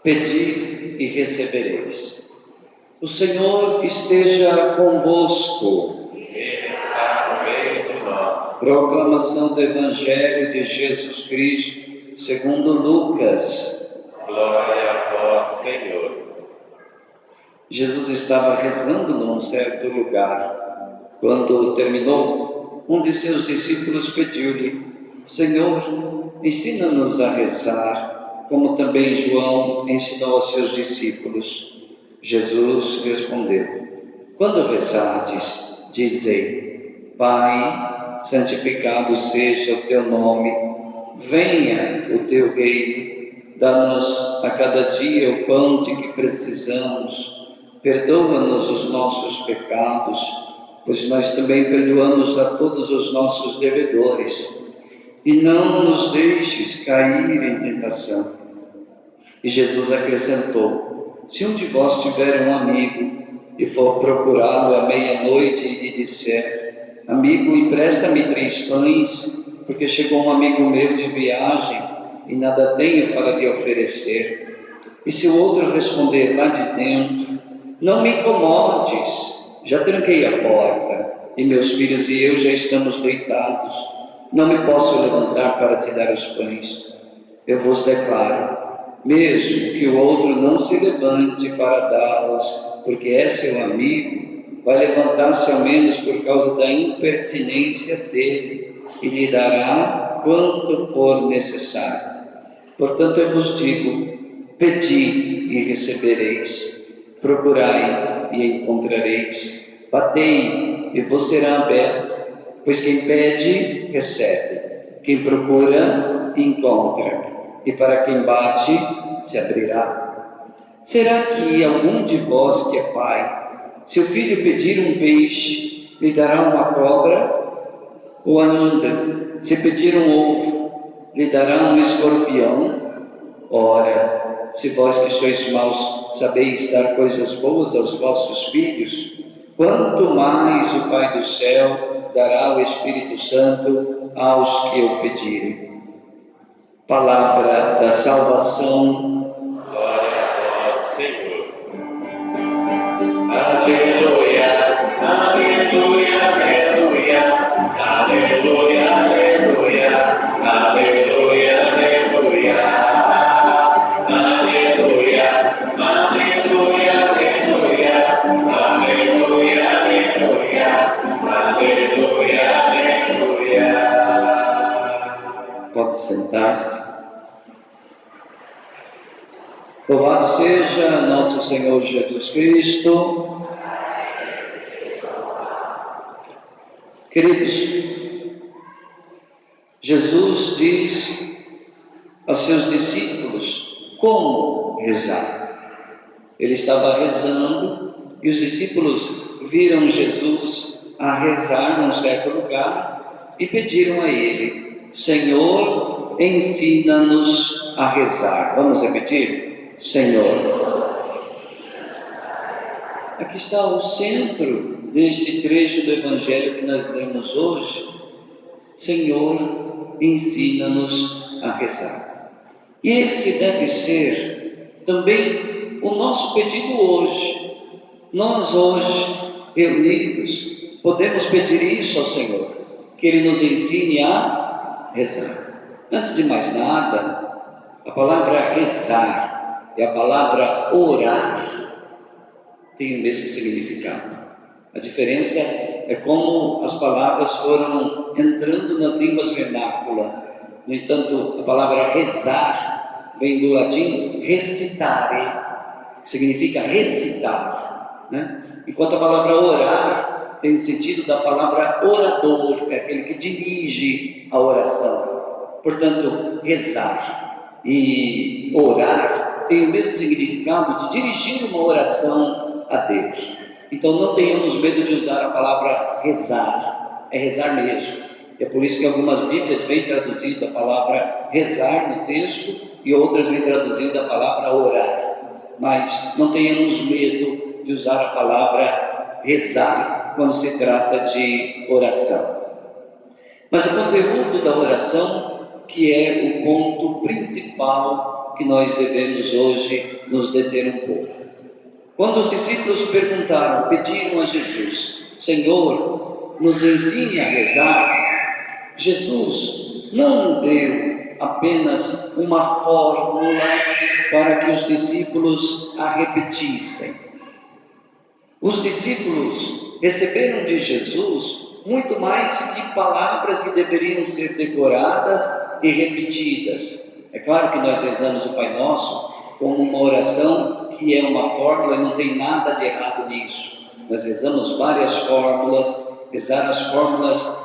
Pedi e recebereis. O Senhor esteja convosco. Ele está no meio de nós. Proclamação do Evangelho de Jesus Cristo, segundo Lucas. Glória a vós, Senhor. Jesus estava rezando num certo lugar. Quando terminou, um de seus discípulos pediu-lhe: Senhor, ensina-nos a rezar, como também João ensinou aos seus discípulos. Jesus respondeu: Quando rezardes, dizei: Pai, santificado seja o teu nome, venha o teu reino, dá-nos a cada dia o pão de que precisamos, perdoa-nos os nossos pecados, pois nós também perdoamos a todos os nossos devedores, e não nos deixes cair em tentação. E Jesus acrescentou: Se um de vós tiver um amigo e for procurá-lo à meia-noite e lhe disser: Amigo, empresta-me 3 pães, porque chegou um amigo meu de viagem e nada tenho para lhe oferecer. E se o outro responder lá de dentro: Não me incomodes, já tranquei a porta, e meus filhos e eu já estamos deitados, não me posso levantar para te dar os pães. Eu vos declaro, mesmo que o outro não se levante para dá-los, porque é seu amigo, vai levantar-se ao menos por causa da impertinência dele, e lhe dará quanto for necessário. Portanto, eu vos digo: pedi e recebereis, procurai e encontrareis, batei e vos será aberto, pois quem pede, recebe, quem procura, encontra, e para quem bate, se abrirá. Será que algum de vós que é pai, se o filho pedir um peixe, lhe dará uma cobra? Ou ainda, se pedir um ovo, lhe dará um escorpião? Ora, se vós que sois maus sabeis dar coisas boas aos vossos filhos, quanto mais o Pai do céu dará o Espírito Santo aos que o pedirem. Palavra da salvação. Glória a vós, Senhor. Aleluia, aleluia, aleluia, aleluia, aleluia, aleluia, aleluia, aleluia, aleluia, aleluia, aleluia, aleluia. Pode sentar-se. Louvado seja nosso Senhor Jesus Cristo. Queridos, Jesus diz aos seus discípulos como rezar. Ele estava rezando e os discípulos viram Jesus a rezar num certo lugar e pediram a ele: Senhor, ensina-nos a rezar. Vamos repetir? Senhor. Aqui está o centro deste trecho do Evangelho que nós lemos hoje. Senhor, ensina-nos a rezar. E esse deve ser também o nosso pedido hoje. Nós hoje, reunidos, podemos pedir isso ao Senhor, que Ele nos ensine a rezar. Antes de mais nada, a palavra rezar e a palavra orar têm o mesmo significado. A diferença é como as palavras foram entrando nas línguas vernáculas. No entanto, a palavra rezar vem do latim recitare, que significa recitar, né? Enquanto a palavra orar tem o sentido da palavra orador, que é aquele que dirige a oração. Portanto, rezar e orar tem o mesmo significado de dirigir uma oração a Deus. Então não tenhamos medo de usar a palavra rezar, é rezar mesmo. É por isso que algumas Bíblias vêm traduzindo a palavra rezar no texto e outras vêm traduzindo a palavra orar. Mas não tenhamos medo de usar a palavra rezar quando se trata de oração. Mas o conteúdo da oração, que é o ponto principal que nós devemos hoje nos deter um pouco. Quando os discípulos pediram a Jesus: Senhor, nos ensine a rezar, Jesus não deu apenas uma fórmula para que os discípulos a repetissem. Os discípulos receberam de Jesus muito mais que palavras que deveriam ser decoradas e repetidas. É claro que nós rezamos o Pai Nosso como uma oração que é uma fórmula e não tem nada de errado nisso. Nós rezamos várias fórmulas, rezar as fórmulas,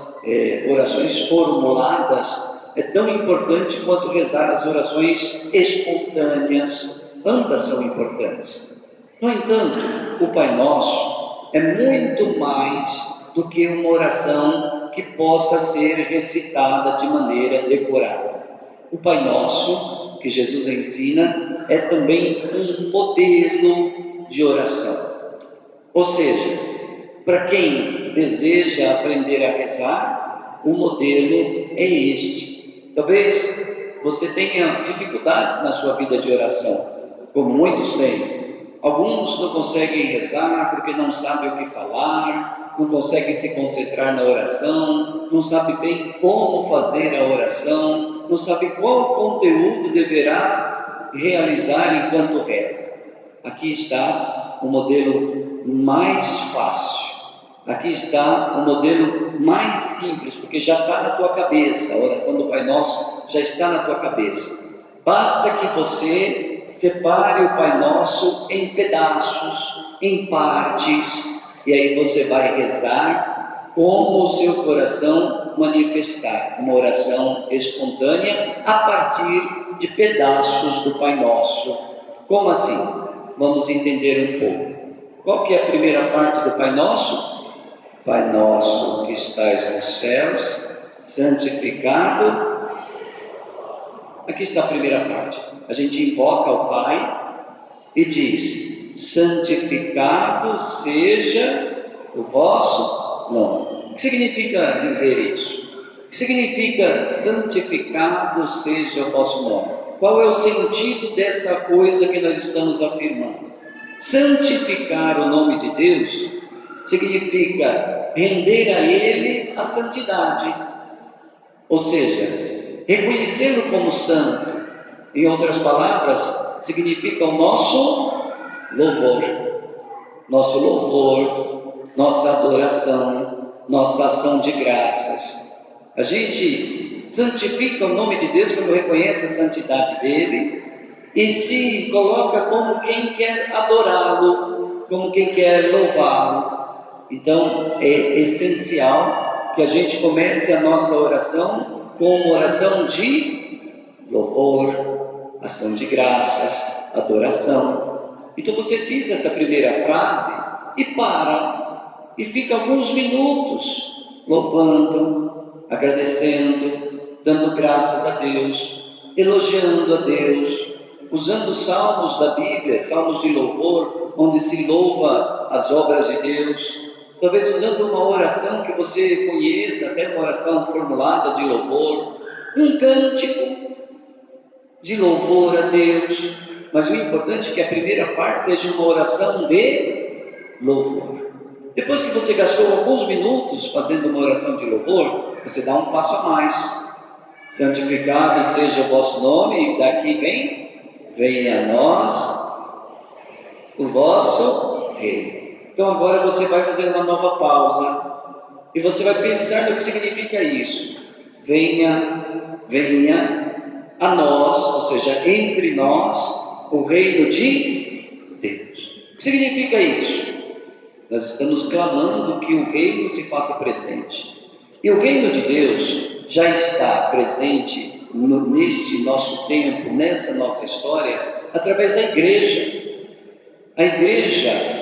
orações formuladas, é tão importante quanto rezar as orações espontâneas. Ambas são importantes. No entanto, o Pai Nosso é muito mais do que uma oração que possa ser recitada de maneira decorada. O Pai Nosso, que Jesus ensina, é também um modelo de oração. Ou seja, para quem deseja aprender a rezar, o modelo é este. Talvez você tenha dificuldades na sua vida de oração, como muitos têm. Alguns não conseguem rezar porque não sabem o que falar, não conseguem se concentrar na oração, não sabem bem como fazer a oração, não sabem qual conteúdo deverá realizar enquanto reza. Aqui está o modelo mais fácil. Aqui está o modelo mais simples, porque já está na tua cabeça. A oração do Pai Nosso já está na tua cabeça. Basta que você separe o Pai Nosso em pedaços, em partes, e aí você vai rezar como o seu coração manifestar, uma oração espontânea a partir de pedaços do Pai Nosso. Como assim? Vamos entender um pouco. Qual que é a primeira parte do Pai Nosso? Pai Nosso que estais nos céus, santificado. Aqui está a primeira parte. A gente invoca o Pai e diz: santificado seja o vosso nome. O que significa dizer isso? O que significa santificado seja o vosso nome? Qual é o sentido dessa coisa que nós estamos afirmando? Santificar o nome de Deus significa render a Ele a santidade, ou seja, reconhecê-lo como santo. Em outras palavras, significa o nosso louvor, nossa adoração, nossa ação de graças. A gente santifica o nome de Deus quando reconhece a santidade dele e se coloca como quem quer adorá-lo, como quem quer louvá-lo. Então é essencial que a gente comece a nossa oração com uma oração de louvor, ação de graças, adoração. Então você diz essa primeira frase e para, e fica alguns minutos louvando, agradecendo, dando graças a Deus, elogiando a Deus, usando salmos da Bíblia, salmos de louvor, onde se louva as obras de Deus. Talvez usando uma oração que você conheça, até uma oração formulada de louvor, um cântico de louvor a Deus. Mas o importante é que a primeira parte seja uma oração de louvor. Depois que você gastou alguns minutos fazendo uma oração de louvor, você dá um passo a mais. Santificado seja o vosso nome, e daqui venha a nós o vosso reino. Então agora você vai fazer uma nova pausa e você vai pensar no que significa isso. Venha a nós, ou seja, entre nós, o reino de Deus. O que significa isso? Nós estamos clamando que o reino se faça presente. E o reino de Deus já está presente neste nosso tempo, nessa nossa história, através da igreja. A igreja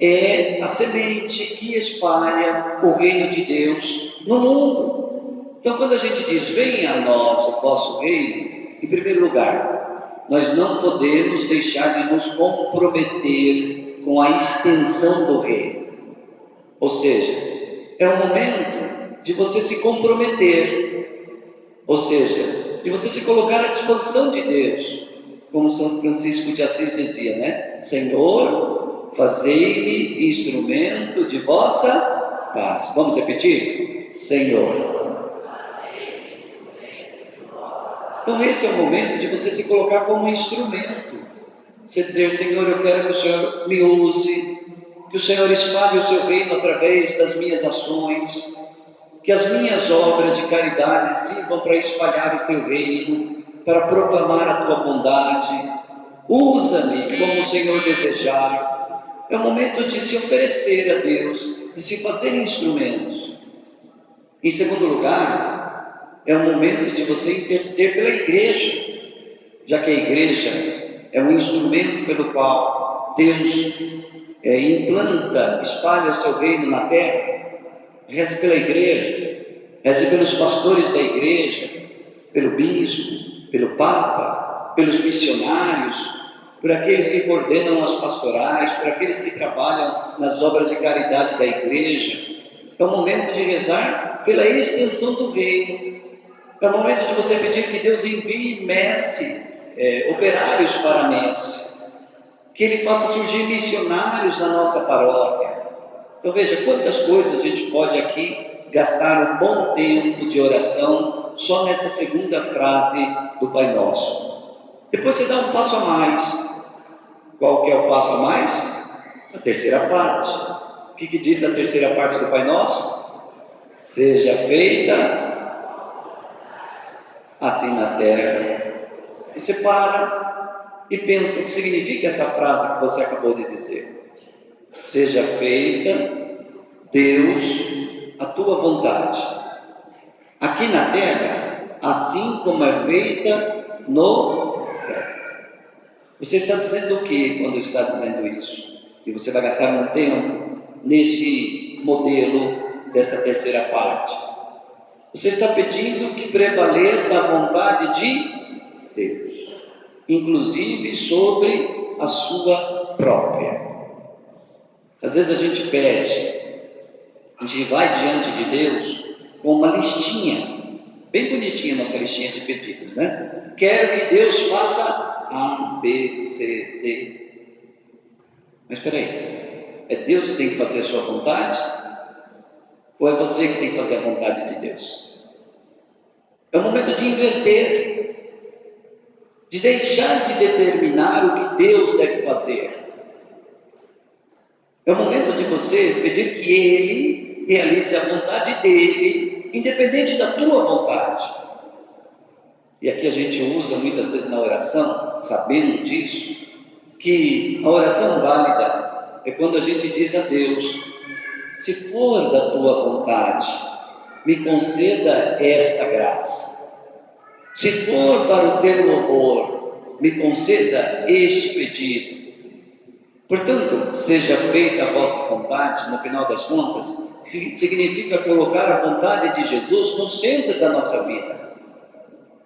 é a semente que espalha o reino de Deus no mundo. Então, quando a gente diz, venha a nós o vosso reino, em primeiro lugar, nós não podemos deixar de nos comprometer com a extensão do reino. Ou seja, é o momento de você se comprometer, ou seja, de você se colocar à disposição de Deus. como São Francisco de Assis dizia, né? Senhor, fazei-me instrumento de vossa paz. Vamos repetir? Senhor. Então esse é o momento de você se colocar como instrumento. Você dizer, Senhor, eu quero que o Senhor me use, que o Senhor espalhe o seu reino através das minhas ações, que as minhas obras de caridade sirvam para espalhar o teu reino, para proclamar a tua bondade. Usa-me como o Senhor desejar. É o momento de se oferecer a Deus, de se fazer instrumentos. Em segundo lugar, é o momento de você interceder pela igreja, já que a igreja é um instrumento pelo qual Deus implanta, espalha o seu reino na terra. Reze pela igreja, reze pelos pastores da igreja, pelo bispo, pelo papa, pelos missionários, por aqueles que coordenam as pastorais, por aqueles que trabalham nas obras de caridade da igreja. É o momento de rezar pela extensão do reino. É o momento de você pedir que Deus envie operários para a messe, que Ele faça surgir missionários na nossa paróquia. Então veja quantas coisas a gente pode aqui gastar um bom tempo de oração só nessa segunda frase do Pai Nosso. Depois você dá um passo a mais. Qual que é o passo a mais? A terceira parte. O que diz a terceira parte do Pai Nosso? Seja feita assim na terra. E você para e pensa o que significa essa frase que você acabou de dizer. Seja feita, Deus, a tua vontade, aqui na terra, assim como é feita no céu. Você está dizendo o que quando está dizendo isso? E você vai gastar um tempo nesse modelo dessa terceira parte. Você está pedindo que prevaleça a vontade de Deus, inclusive sobre a sua própria. Às vezes a gente pede, a gente vai diante de Deus com uma listinha, bem bonitinha nossa listinha de pedidos, né? Quero que Deus faça A, B, C, D. Mas espera aí, é Deus que tem que fazer a sua vontade? Ou é você que tem que fazer a vontade de Deus? É o momento de inverter, de deixar de determinar o que Deus deve fazer. É o momento de você pedir que Ele realize a vontade dEle, independente da tua vontade. E aqui a gente usa muitas vezes na oração, sabendo disso, que a oração válida é quando a gente diz a Deus, se for da tua vontade, me conceda esta graça. Se for para o teu louvor, me conceda este pedido. Portanto, seja feita a vossa vontade, no final das contas, significa colocar a vontade de Jesus no centro da nossa vida.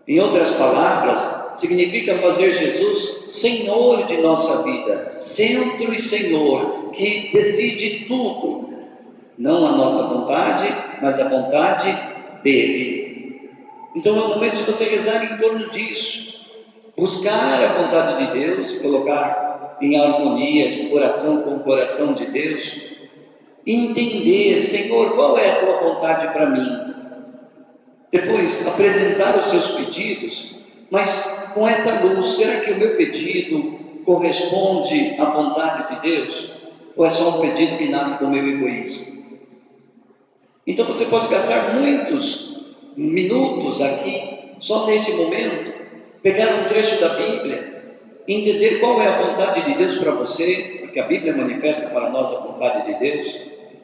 Em outras palavras, significa fazer Jesus Senhor de nossa vida, centro e Senhor, que decide tudo. Não a nossa vontade, mas a vontade dEle. Então é o momento de você rezar em torno disso, buscar a vontade de Deus, colocar em harmonia de coração com o coração de Deus, e entender, Senhor, qual é a tua vontade para mim? Depois, apresentar os seus pedidos, mas com essa luz, será que o meu pedido corresponde à vontade de Deus? Ou é só um pedido que nasce do meu egoísmo? Então você pode gastar muitos minutos aqui, só nesse momento, pegar um trecho da Bíblia, entender qual é a vontade de Deus para você, porque a Bíblia manifesta para nós a vontade de Deus,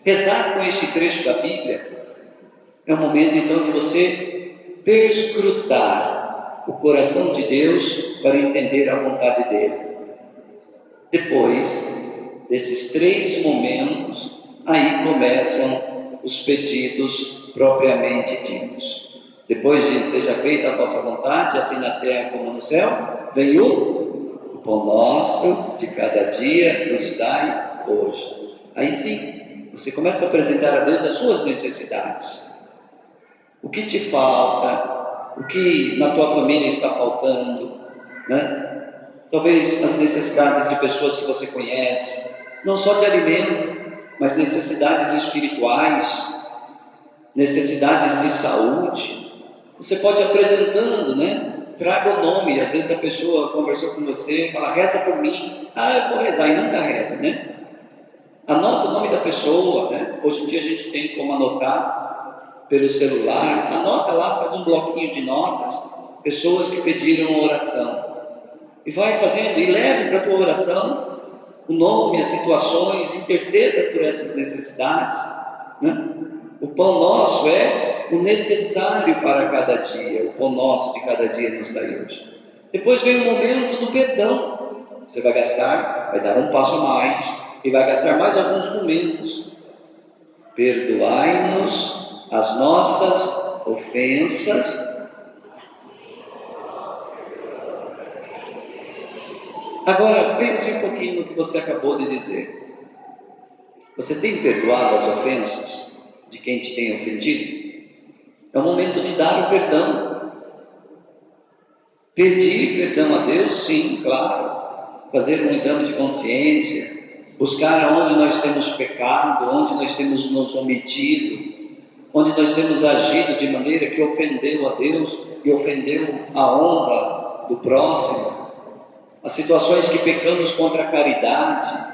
rezar com este trecho da Bíblia. É o momento então de você perscrutar o coração de Deus para entender a vontade dele. Depois desses 3 momentos, aí começam os pedidos propriamente ditos. Depois de seja feita a vossa vontade, assim na terra como no céu, vem o pão nosso de cada dia nos dai hoje. Aí sim, você começa a apresentar a Deus as suas necessidades. O que te falta, o que na tua família está faltando, né? talvez as necessidades de pessoas que você conhece, não só de alimento, mas necessidades espirituais, necessidades de saúde. Você pode ir apresentando, né? Traga o nome. Às vezes a pessoa conversou com você, fala, reza por mim. Eu vou rezar, e nunca reza, né? Anota o nome da pessoa, né? Hoje em dia a gente tem como anotar pelo celular. Anota lá, faz um bloquinho de notas, pessoas que pediram oração. E vai fazendo, e leve para a tua oração o nome, as situações, interceda por essas necessidades, né? O pão nosso é o necessário para cada dia, o pão nosso de cada dia nos dai hoje. Depois vem o momento do perdão. Você vai gastar, vai dar um passo a mais, e vai gastar mais alguns momentos. Perdoai-nos as nossas ofensas. Agora, pense um pouquinho no que você acabou de dizer. Você tem perdoado as ofensas de quem te tem ofendido? É o momento de dar o perdão. Pedir perdão a Deus, sim, claro. Fazer um exame de consciência. Buscar aonde nós temos pecado, onde nós temos nos omitido, onde nós temos agido de maneira que ofendeu a Deus e ofendeu a honra do próximo. As situações que pecamos contra a caridade,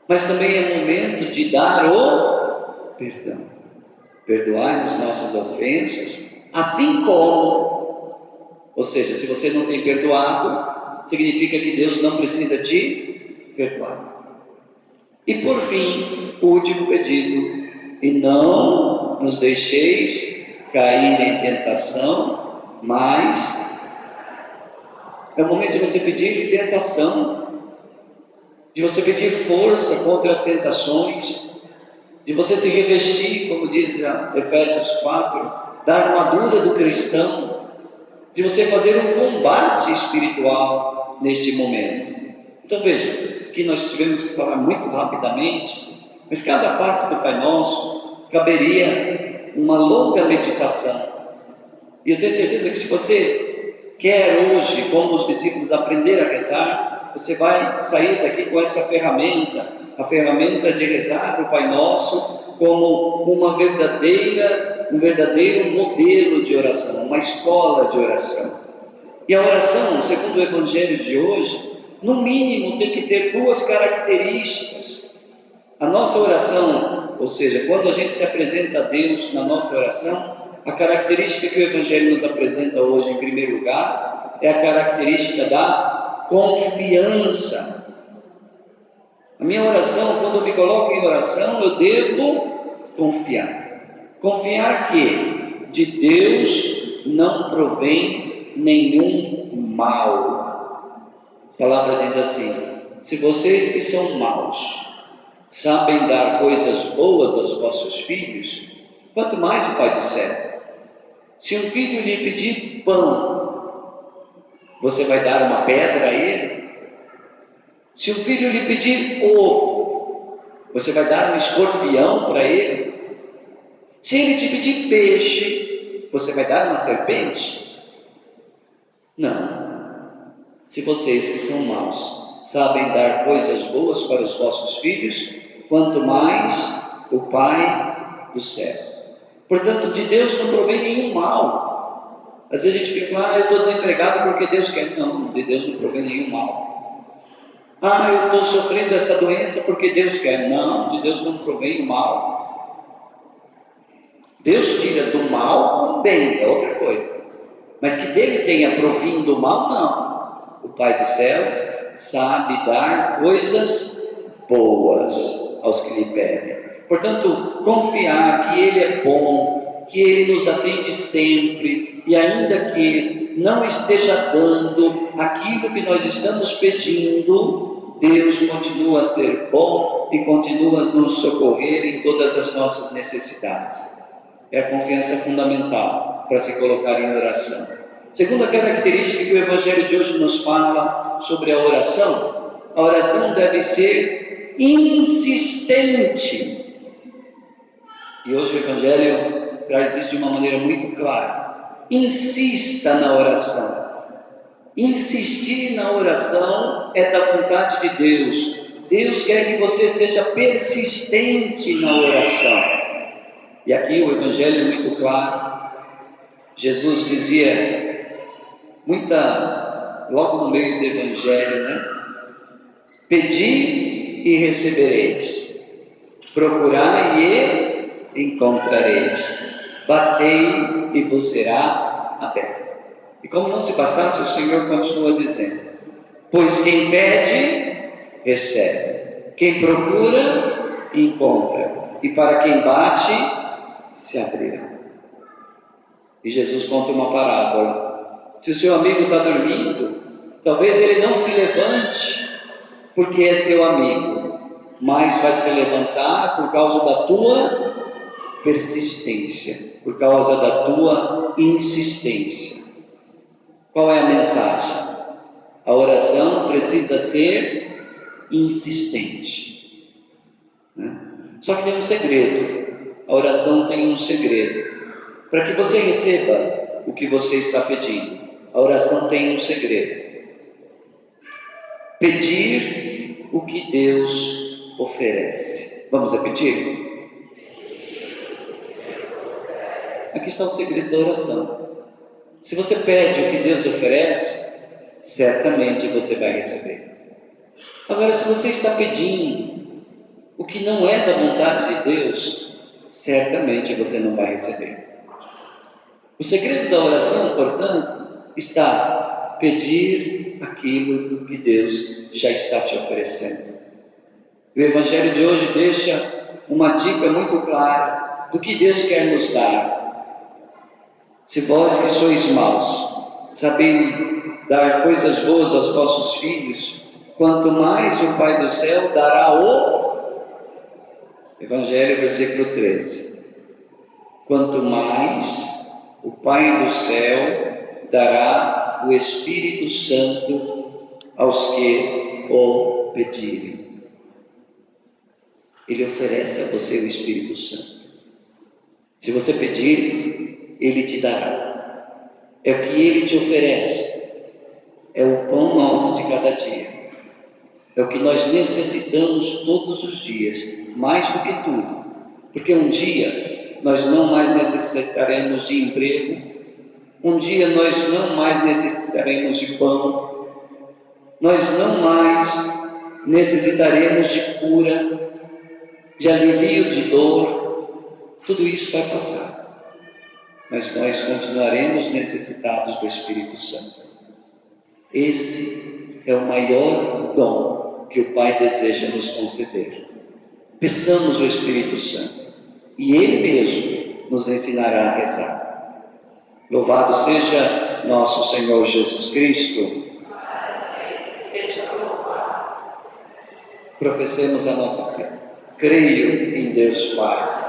mas também é momento de dar o perdão. Perdoai-nos nossas ofensas, assim como, ou seja, se você não tem perdoado, significa que Deus não precisa te perdoar. E por fim, o último pedido, e não nos deixeis cair em tentação, mas é o momento de você pedir libertação, de você pedir força contra as tentações, de você se revestir, como diz Efésios 4, da armadura do cristão, de você fazer um combate espiritual neste momento. Então veja, que nós tivemos que falar muito rapidamente, mas cada parte do Pai Nosso caberia uma longa meditação. E eu tenho certeza que se você quer hoje, como os discípulos, aprender a rezar, você vai sair daqui com essa ferramenta, a ferramenta de rezar o Pai Nosso como um verdadeiro modelo de oração, uma escola de oração. E a oração, segundo o Evangelho de hoje, no mínimo tem que ter duas características. A nossa oração, ou seja, quando a gente se apresenta a Deus na nossa oração, a característica que o Evangelho nos apresenta hoje, em primeiro lugar, é a característica da confiança. A minha oração, quando eu me coloco em oração, eu devo confiar. Confiar que de Deus não provém nenhum mal. A palavra diz assim: se vocês que são maus sabem dar coisas boas aos vossos filhos, quanto mais o Pai do céu. Se um filho lhe pedir pão, você vai dar uma pedra a ele? Se um filho lhe pedir ovo, você vai dar um escorpião para ele? Se ele te pedir peixe, você vai dar uma serpente? Não. Se vocês que são maus sabem dar coisas boas para os vossos filhos, quanto mais o Pai do céu. Portanto, de Deus não provém nenhum mal. Às vezes a gente fica, eu estou desempregado porque Deus quer. Não, de Deus não provém nenhum mal. Eu estou sofrendo essa doença porque Deus quer. Não, de Deus não provém o mal. Deus tira do mal o bem, é outra coisa. Mas que dele tenha provindo o mal, não. O Pai do céu sabe dar coisas boas aos que lhe pedem. Portanto, confiar que Ele é bom, que Ele nos atende sempre, e ainda que não esteja dando aquilo que nós estamos pedindo, Deus continua a ser bom e continua a nos socorrer em todas as nossas necessidades. É a confiança fundamental para se colocar em oração. Segunda característica que o Evangelho de hoje nos fala sobre a oração deve ser insistente. E hoje o Evangelho traz isso de uma maneira muito clara. Insista na oração. Insistir na oração é da vontade de Deus. Deus quer que você seja persistente na oração. E aqui o Evangelho é muito claro. Jesus dizia, logo no meio do Evangelho, né? Pedi e recebereis, procurai e encontrareis, batei e vos será aberto. E como não se bastasse, o Senhor continua dizendo, pois quem pede, recebe, quem procura, encontra, e para quem bate, se abrirá. E Jesus conta uma parábola. Se o seu amigo está dormindo, talvez ele não se levante, porque é seu amigo, mas vai se levantar por causa da tua persistência, por causa da tua insistência. Qual é a mensagem? A oração precisa ser insistente, né? Só que tem um segredo. A oração tem um segredo. Para que você receba o que você está pedindo, a oração tem um segredo. Pedir o que Deus oferece. Vamos repetir? Aqui está o segredo da oração. Se você pede o que Deus oferece, certamente você vai receber. Agora, se você está pedindo o que não é da vontade de Deus, certamente você não vai receber. O segredo da oração, portanto, está pedir aquilo que Deus já está te oferecendo. O Evangelho de hoje deixa uma dica muito clara do que Deus quer nos dar. Se vós que sois maus, sabeis dar coisas boas aos vossos filhos, quanto mais o Pai do céu dará o... Evangelho, versículo 13. Quanto mais o Pai do céu dará o Espírito Santo aos que o pedirem. Ele oferece a você o Espírito Santo. Se você pedir, Ele te dará. É o que Ele te oferece. É o pão nosso de cada dia. É o que nós necessitamos todos os dias, mais do que tudo. Porque um dia nós não mais necessitaremos de emprego, um dia nós não mais necessitaremos de pão, nós não mais necessitaremos de cura, de alivio de dor, tudo isso vai passar, mas nós continuaremos necessitados do Espírito Santo. Esse é o maior dom que o Pai deseja nos conceder. Peçamos o Espírito Santo, e Ele mesmo nos ensinará a rezar. Louvado seja nosso Senhor Jesus Cristo. Professemos a nossa fé. Creio em Deus Pai,